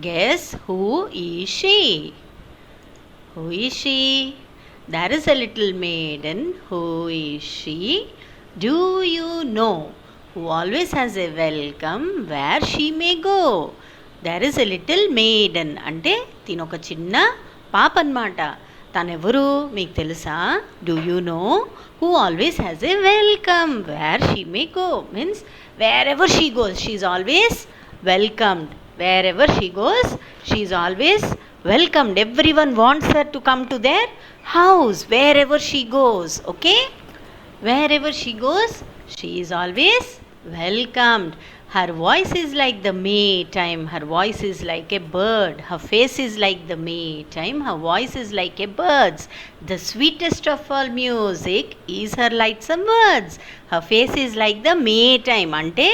Guess who is she? Who is she? There is a little maiden. Who is she? Do you know? Who always has a welcome where she may go. There is a little maiden. అంటే తినొక చిన్న పాప అన్నమాట. తనెవరు మీకు తెలుసా? Do you know? Who always has a welcome where she may go. Means wear ever she goes she is always welcomed. Wherever she goes, she is always welcomed. Everyone wants her to come to their house wherever she goes. Okay, wherever she goes, she is always welcomed. Her voice is like the Maytime. Her voice is like a bird. Her face is like the Maytime. Her voice is like a bird's. The sweetest of all music is her lightsome words. Her face is like the Maytime. అంటే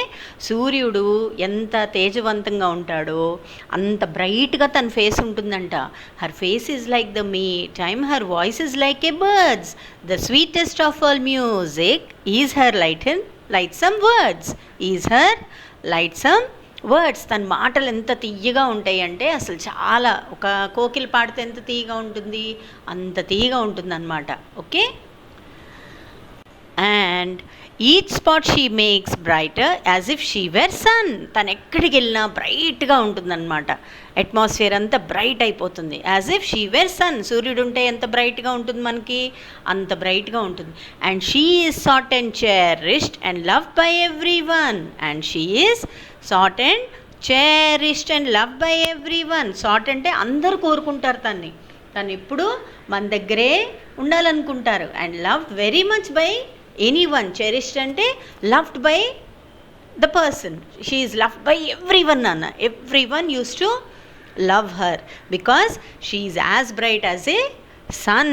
సూర్యుడు ఎంత తేజవంతంగా ఉంటాడో అంత బ్రైట్గా తన face ఉంటుందంట. Her face is like the Maytime. Her voice is like a birds. The sweetest of all music is her lightsome words. Is her lightsome words. తన మాటలు ఎంత తీయగా ఉంటాయి అంటే అసలు చాలా, ఒక కోకిల పాడితే ఎంత తీయగా ఉంటుంది అంత తీయగా ఉంటుంది అన్నమాట. Okay, and each spot she makes brighter as if she wear sun. తను ఎక్కడికి వెళ్ళినా బ్రైట్గా ఉంటుందన్నమాట. అట్మాస్ఫియర్ అంతా బ్రైట్ అయిపోతుంది. As if she wear sun. సూర్యుడు ఉంటే ఎంత బ్రైట్గా ఉంటుంది మనకి, అంత బ్రైట్గా ఉంటుంది. And she is sought and cherished and loved by everyone. And she is sought and cherished and loved by everyone. Sought అంటే అందరూ కోరుకుంటారు తన్ని. తను ఎప్పుడు మన దగ్గరే ఉండాలనుకుంటారు. And loved very much by anyone. Cherished అంటే loved by the person. She is loved by everyone అన్న. Everyone used to love her because she is as bright as a sun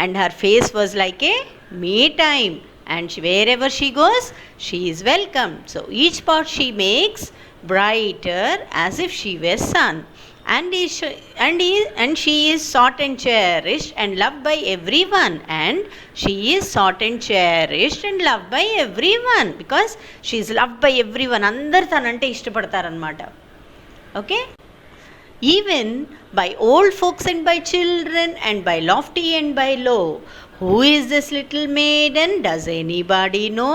and her face was like a Maytime, and wherever she goes she is welcome. So each spot she makes brighter as if she were sun, and she is sought and cherished and loved by everyone. And she is sought and cherished and loved by everyone because she is loved by everyone. అందరు తనంటే ఇష్టపడతారనమాట. Okay, even by old folks and by children and by lofty and by low. Who is this little maiden? Does anybody know?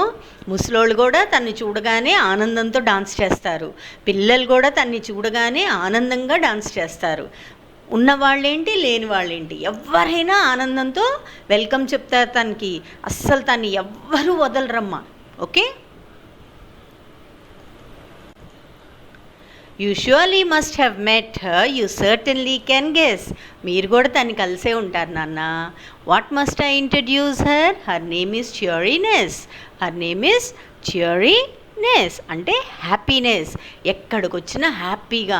ముసలోళ్ళు కూడా తన్ని చూడగానే ఆనందంతో dance చేస్తారు. పిల్లలు కూడా తన్ని చూడగానే ఆనందంగా డాన్స్ చేస్తారు. ఉన్నవాళ్ళేంటి లేని వాళ్ళేంటి ఎవరైనా ఆనందంతో వెల్కమ్ చెప్తారు తనకి. అస్సలు తన్ని ఎవ్వరూ వదలరమ్మా. Okay, You surely must have met her, you certainly can guess. మీరు కూడా తన్ని కలిసే ఉంటారు నాన్న. What must I introduce her? Her name is cheeriness. Her name is cheeriness అంటే హ్యాపీనెస్. ఎక్కడికి వచ్చినా హ్యాపీగా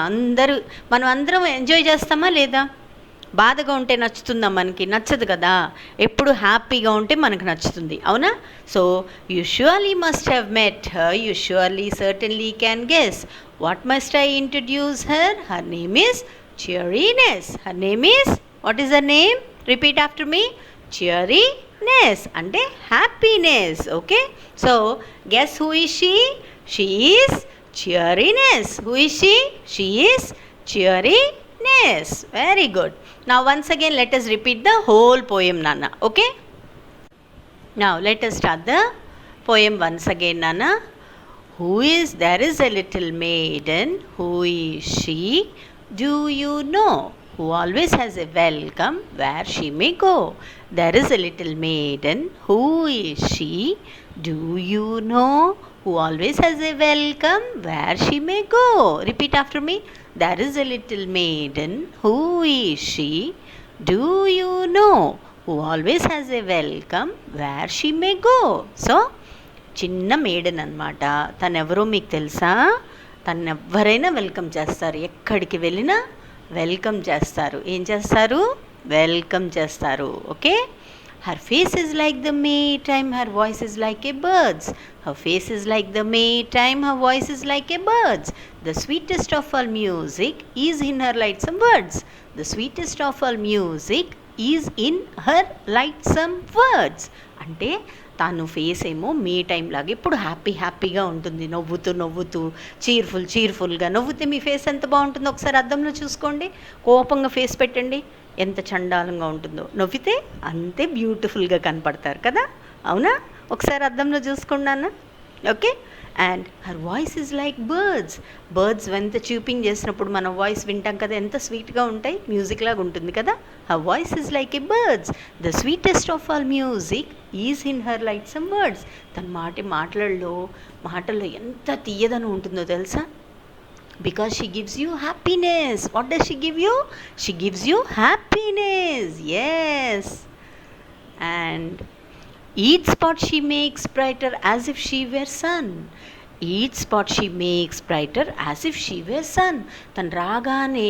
మనం అందరం ఎంజాయ్ చేస్తామా లేదా? బాధగా ఉంటే నచ్చుతుందా మనకి? నచ్చదు కదా. ఎప్పుడు హ్యాపీగా ఉంటే మనకు నచ్చుతుంది, అవునా? So you surely must have met her, you surely certainly can guess. What must I introduce her? Her name is cheeriness. Her name is, what is her name? Repeat after me. Cheeriness అంటే happiness. Okay, so guess who is she? She is cheeriness. Who is she? She is cheeriness. Very good. Now once again let us repeat the whole poem, Nana. Okay, now let us start the poem once again, Nana. There is a little maiden. Who is she? Do you know? Who always has a welcome where she may go. There is a little maiden. Who is she? Do you know? Who always has a welcome where she may go. Repeat after me. There is a little maiden. Who is she? Do you know? Who always has a welcome where she may go. So, చిన్న మేడన్ అన్నమాట. తనెవరో మీకు తెలుసా? తను ఎవరైనా welcome చేస్తారు. ఎక్కడికి వెళ్ళినా welcome చేస్తారు. ఏం చేస్తారు? వెల్కమ్ చేస్తారు. Okay, her face is like the Maytime, her voice is like a bird's. Her face is like the Maytime, her voice is like a bird's. The sweetest of all music is in her lightsome words. The sweetest of all music is in her lightsome words. అంటే తను face ఏమో May time లాగా ఎప్పుడు హ్యాపీగా ఉంటుంది, నవ్వుతూ చీర్ఫుల్గా నవ్వుతే మీ face ఎంత బాగుంటుందో ఒకసారి అద్దంలో చూసుకోండి. కోపంగా ఫేస్ పెట్టండి, ఎంత చండాలంగా ఉంటుందో. నవ్వితే అంతే బ్యూటిఫుల్గా కనపడతారు కదా, అవునా? ఒకసారి అద్దంలో చూసుకోండి అన్న. Okay. And her voice is like birds ఎంత చూపింగ్ చేసినప్పుడు మన వాయిస్ వింటాం కదా, ఎంత స్వీట్గా ఉంటాయి, మ్యూజిక్ లాగా ఉంటుంది కదా. Her voice is like a birds. The sweetest of all music is in her like some words. తన మాటల్లో ఎంత తీయదనం ఉంటుందో తెలుసా? Because she gives you happiness. What does she give you? She gives you happiness. Yes. And each spot she makes brighter as if she were sun. Each spot she makes brighter as if she were sun. తను రాగానే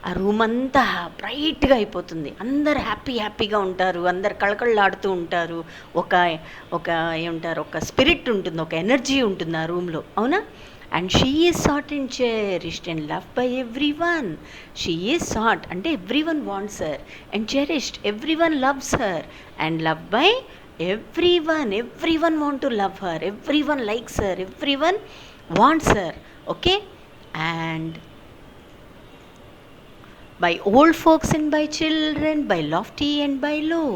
ఆ room అంతా బ్రైట్గా అయిపోతుంది, అందరు హ్యాపీగా ఉంటారు, అందరు కళకళలాడుతూ ఉంటారు. ఒక ఏమంటారు, ఒక స్పిరిట్ ఉంటుంది, ఒక ఎనర్జీ ఉంటుంది ఆ రూమ్లో, అవునా? And she is sought and cherished and loved by everyone. She is sought అంటే everyone wants her, and cherished everyone loves her, and loved by everyone want to love her, everyone likes her, everyone wants her. Okay. And by old folks and by children, by lofty and by low.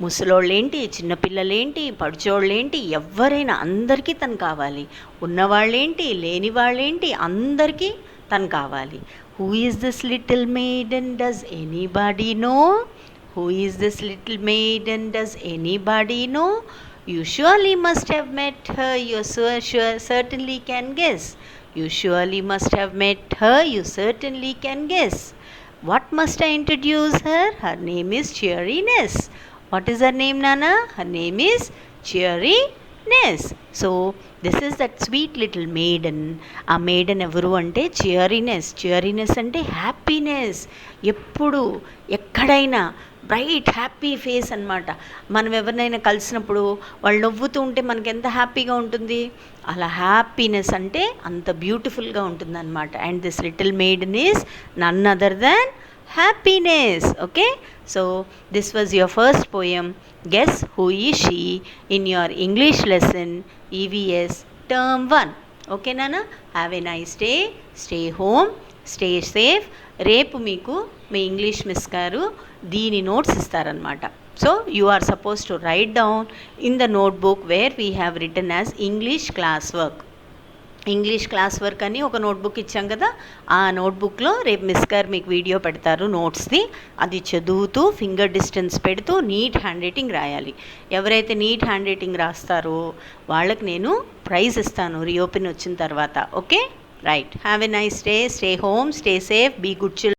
ముసలోళ్ళేంటి, చిన్నపిల్లలేంటి, పడుచోళ్ళేంటి, ఎవరైనా అందరికీ తను కావాలి. ఉన్నవాళ్ళేంటి, లేని వాళ్ళేంటి, అందరికీ తను కావాలి. Who is this little maiden, does anybody know? Who is this little maiden, does anybody know? You surely must have met her, you certainly can guess. You surely must have met her, you certainly can guess. What must I introduce her? Her name is Cheeriness. What is her name, Nana? Her name is Cheeriness. So this is that sweet little maiden. ఆ maiden ఎవరు అంటే cheeriness అంటే happiness. ఎప్పుడు ఎక్కడైనా bright happy face అనమాట. మనం ఎవరినైనా కలిసినప్పుడు వాళ్ళు నవ్వుతూ ఉంటే మనకి ఎంత హ్యాపీగా ఉంటుంది, అలా హ్యాపీనెస్ అంటే అంత బ్యూటిఫుల్గా ఉంటుంది అనమాట. And this little maiden is none other than happiness. Okay. So this was your first poem. Guess who is she in your English lesson EVS Term 1. Okay నాన్న. Have a nice day. Stay home, stay safe. రేపు మీకు మీ English miss గారు దీని notes ఇస్తారనమాట. So you are suppose to write down in the notebook where we have written as English class work అని ఒక notebook ఇచ్చాం కదా, ఆ నోట్బుక్లో రేపు మిస్ గారు మీకు వీడియో పెడతారు నోట్స్ది. అది చదువుతూ ఫింగర్ డిస్టెన్స్ పెడుతూ నీట్ హ్యాండ్ రైటింగ్ రాయాలి. ఎవరైతే నీట్ హ్యాండ్ రైటింగ్ రాస్తారో వాళ్ళకి నేను ప్రైజ్ ఇస్తాను రీఓపెన్ వచ్చిన తర్వాత. Okay right. Have a nice day. Stay home, stay safe, be good children.